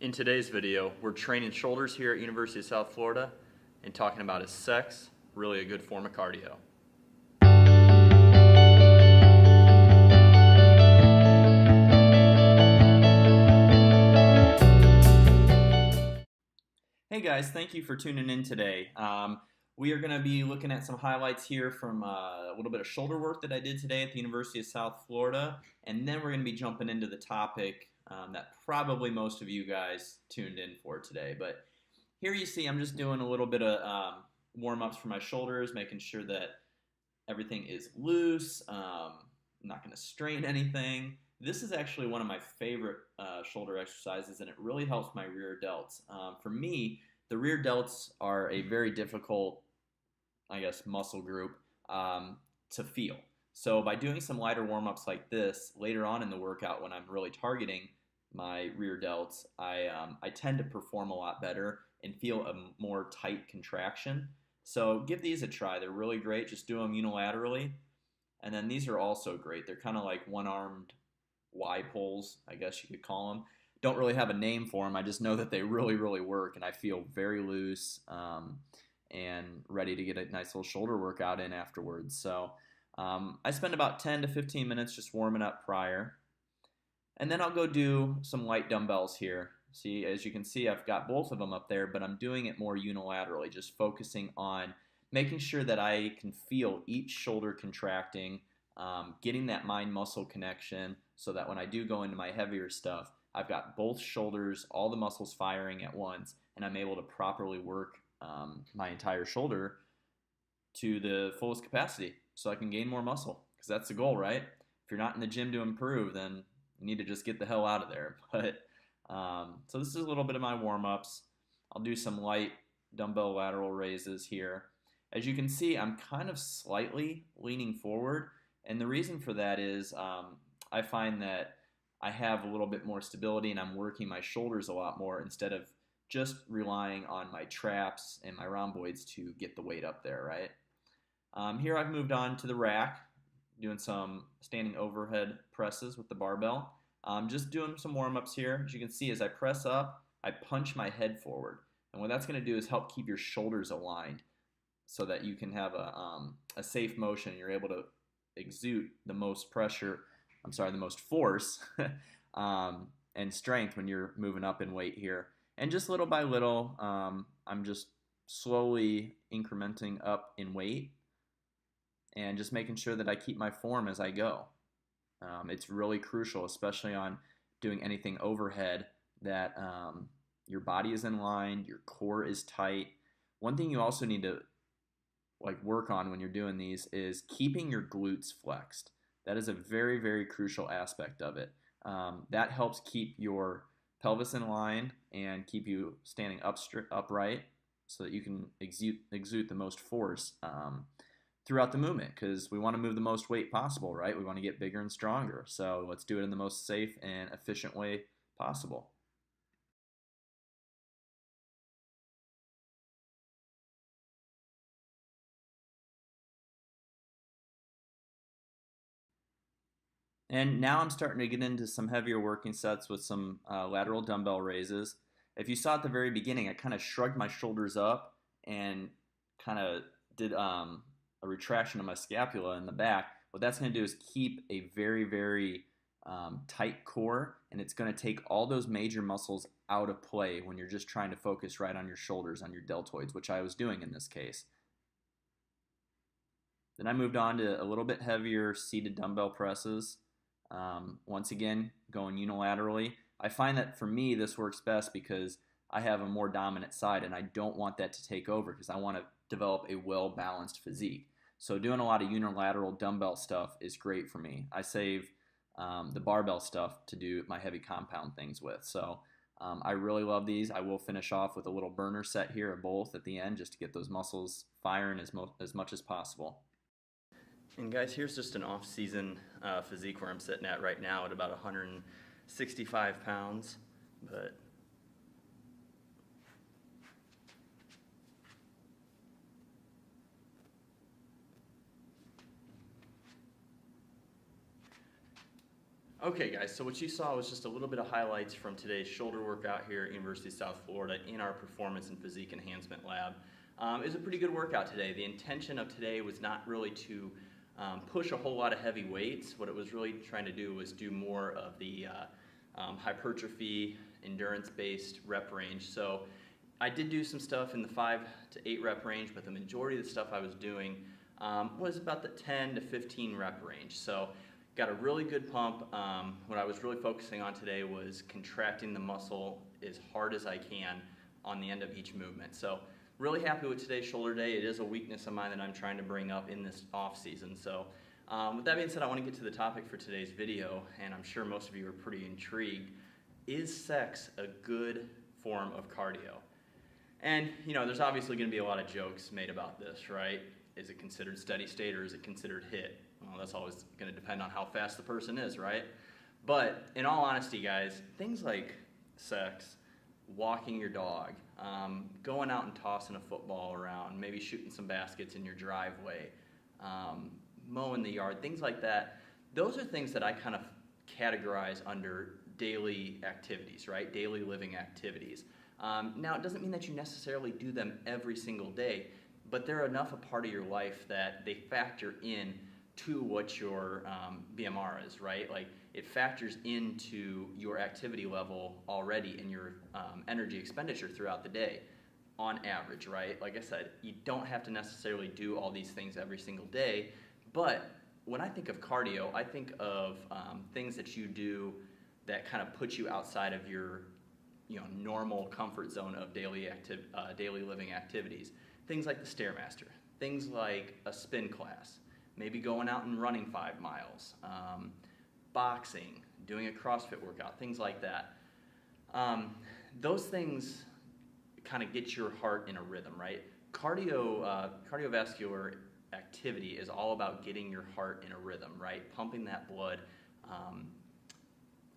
In today's video, we're training shoulders here at University of South Florida and talking about is sex really a good form of cardio? Hey guys, thank you for tuning in today. We are going to be looking at some highlights here from a little bit of shoulder work that I did today at the University of South Florida, and then we're going to be jumping into the topic that probably most of you guys tuned in for today. But here you see I'm just doing a little bit of warm-ups for my shoulders, making sure that everything is loose. I'm not going to strain anything. This is actually one of my favorite shoulder exercises, and it really helps my rear delts. For me, the rear delts are a very difficult, muscle group to feel. So by doing some lighter warm-ups like this, later on in the workout when I'm really targeting my rear delts, I tend to perform a lot better and feel a more tight contraction. So give these a try. They're really great. Just do them unilaterally. And then these are also great. They're kind of like one-armed Y pulls, I guess you could call them. Don't really have a name for them. I just know that they really, really work, and I feel very loose and ready to get a nice little shoulder workout in afterwards. So I spend about 10 to 15 minutes just warming up prior. And then I'll go do some light dumbbells here. See, as you can see, I've got both of them up there, but I'm doing it more unilaterally, just focusing on making sure that I can feel each shoulder contracting, getting that mind-muscle connection so that when I do go into my heavier stuff, I've got both shoulders, all the muscles firing at once, and I'm able to properly work my entire shoulder to the fullest capacity so I can gain more muscle, because that's the goal, right? If you're not in the gym to improve, then you need to just get the hell out of there. But so this is a little bit of my warm-ups. I'll do some light dumbbell lateral raises here. As you can see, I'm kind of slightly leaning forward, and the reason for that is I find that I have a little bit more stability and I'm working my shoulders a lot more instead of just relying on my traps and my rhomboids to get the weight up there, right? Here I've moved on to the rack, doing some standing overhead presses with the barbell. Just doing some warm-ups here. As you can see, as I press up, I punch my head forward. And what that's going to do is help keep your shoulders aligned so that you can have a safe motion. You're able to exude the most force and strength when you're moving up in weight here. And just little by little, I'm just slowly incrementing up in weight and just making sure that I keep my form as I go. It's really crucial, especially on doing anything overhead, that your body is in line, your core is tight. One thing you also need to work on when you're doing these is keeping your glutes flexed. That is a very, very crucial aspect of it. That helps keep your pelvis in line and keep you standing upright so that you can exude the most force throughout the movement, because we want to move the most weight possible, right? We want to get bigger and stronger. So let's do it in the most safe and efficient way possible. And now I'm starting to get into some heavier working sets with some lateral dumbbell raises. If you saw at the very beginning, I kind of shrugged my shoulders up and kind of did a retraction of my scapula in the back. What that's going to do is keep a very, very tight core, and it's going to take all those major muscles out of play when you're just trying to focus right on your shoulders, on your deltoids, which I was doing in this case. Then I moved on to a little bit heavier seated dumbbell presses. Once again, going unilaterally. I find that for me this works best because I have a more dominant side and I don't want that to take over, because I want to develop a well-balanced physique. So doing a lot of unilateral dumbbell stuff is great for me. I save the barbell stuff to do my heavy compound things with. So I really love these. I will finish off with a little burner set here of both at the end just to get those muscles firing as much as possible. And guys, here's just an off-season physique where I'm sitting at right now at about 165 pounds. But Okay guys, so what you saw was just a little bit of highlights from today's shoulder workout here at University of South Florida in our Performance and Physique Enhancement Lab. It was a pretty good workout today. The intention of today was not really to push a whole lot of heavy weights. What it was really trying to do was do more of the hypertrophy, endurance-based rep range. So I did do some stuff in the 5 to 8 rep range, but the majority of the stuff I was doing was about the 10 to 15 rep range. So got a really good pump. What I was really focusing on today was contracting the muscle as hard as I can on the end of each movement. So really happy with today's shoulder day. It is a weakness of mine that I'm trying to bring up in this off season. So with that being said, I want to get to the topic for today's video, and I'm sure most of you are pretty intrigued. Is sex a good form of cardio? And there's obviously going to be a lot of jokes made about this, right? Is it considered steady state or is it considered HIIT? Well, that's always going to depend on how fast the person is, right? But in all honesty, guys, things like sex, walking your dog, going out and tossing a football around, maybe shooting some baskets in your driveway, mowing the yard, things like that, those are things that I kind of categorize under daily activities, right? Daily living activities. Now, it doesn't mean that you necessarily do them every single day, but they're enough a part of your life that they factor in to what your BMR is, right? Like it factors into your activity level already and your energy expenditure throughout the day on average, right? Like I said, you don't have to necessarily do all these things every single day, but when I think of cardio, I think of things that you do that kind of put you outside of your normal comfort zone of daily living activities. Things like the Stairmaster, things like a spin class, maybe going out and running 5 miles, boxing, doing a CrossFit workout, things like that. Those things kind of get your heart in a rhythm, right? Cardiovascular activity is all about getting your heart in a rhythm, right? Pumping that blood,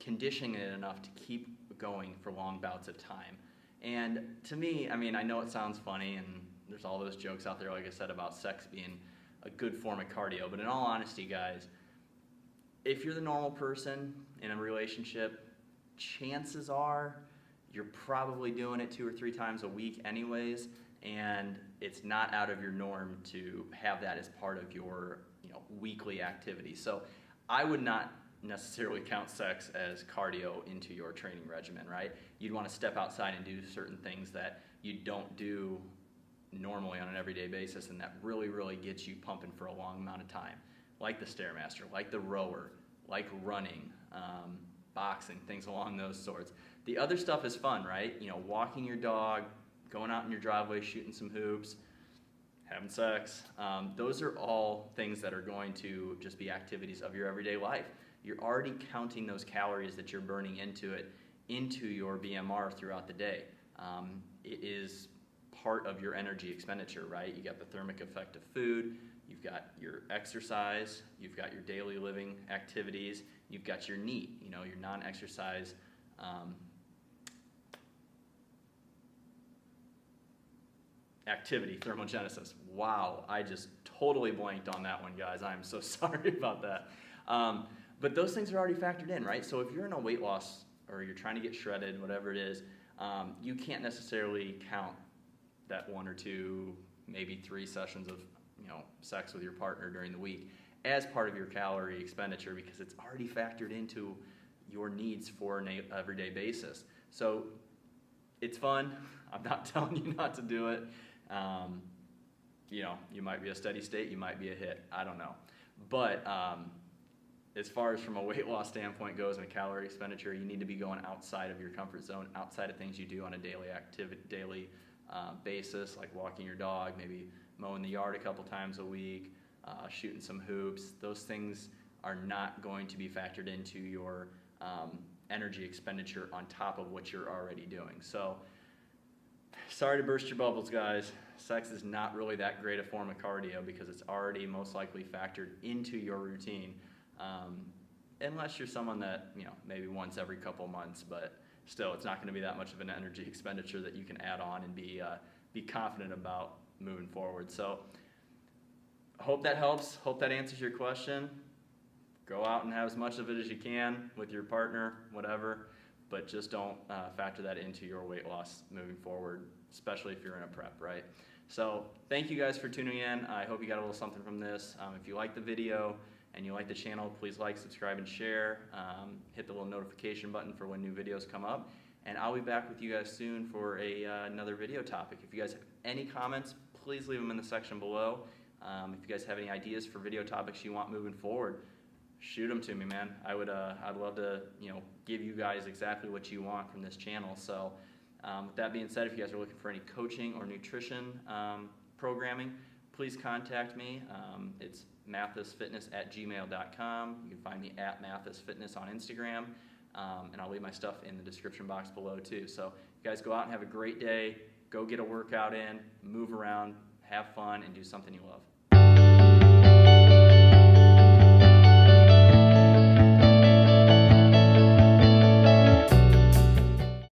conditioning it enough to keep going for long bouts of time. And to me, I mean, I know it sounds funny and there's all those jokes out there, like I said, about sex being a good form of cardio, but in all honesty, guys, if you're the normal person in a relationship, chances are you're probably doing it 2 or 3 times a week anyways, and it's not out of your norm to have that as part of your weekly activity. So I would not necessarily count sex as cardio into your training regimen, right? You'd want to step outside and do certain things that you don't do normally on an everyday basis, and that really, really gets you pumping for a long amount of time, like the Stairmaster, like the rower, like running, boxing, things along those sorts. The other stuff is fun, right? Walking your dog, going out in your driveway, shooting some hoops, having sex. Those are all things that are going to just be activities of your everyday life. You're already counting those calories that you're burning into your BMR throughout the day. It is part of your energy expenditure, right? You got the thermic effect of food, you've got your exercise, you've got your daily living activities, you've got your NEAT, your non-exercise activity, thermogenesis. Wow, I just totally blanked on that one, guys. I'm so sorry about that. But those things are already factored in, right? So if you're in a weight loss or you're trying to get shredded, whatever it is, you can't necessarily count that 1 or 2, maybe 3 sessions of sex with your partner during the week as part of your calorie expenditure because it's already factored into your needs for an everyday basis. So it's fun. I'm not telling you not to do it. You might be a steady state, you might be a HIIT, I don't know. But as far as from a weight loss standpoint goes and calorie expenditure, you need to be going outside of your comfort zone, outside of things you do on a daily basis, like walking your dog, maybe mowing the yard a couple times a week, shooting some hoops. Those things are not going to be factored into your energy expenditure on top of what you're already doing. So, sorry to burst your bubbles, guys. Sex is not really that great a form of cardio because it's already most likely factored into your routine, unless you're someone that, maybe once every couple months, but still, it's not going to be that much of an energy expenditure that you can add on and be confident about moving forward. So, I hope that helps. Hope that answers your question. go out and have as much of it as you can with your partner, whatever, but just don't factor that into your weight loss moving forward, especially if you're in a prep, right? So thank you guys for tuning in. I hope you got a little something from this. If you like the video and you like the channel, please like, subscribe, and share. Hit the little notification button for when new videos come up. And I'll be back with you guys soon for another video topic. If you guys have any comments, please leave them in the section below. If you guys have any ideas for video topics you want moving forward, shoot them to me, man. I'd love to, give you guys exactly what you want from this channel. So with that being said, if you guys are looking for any coaching or nutrition programming, please contact me. It's MathasFitness@gmail.com. You can find me at MathasFitness on Instagram, and I'll leave my stuff in the description box below too. So you guys go out and have a great day. Go get a workout in, move around, have fun, and do something you love.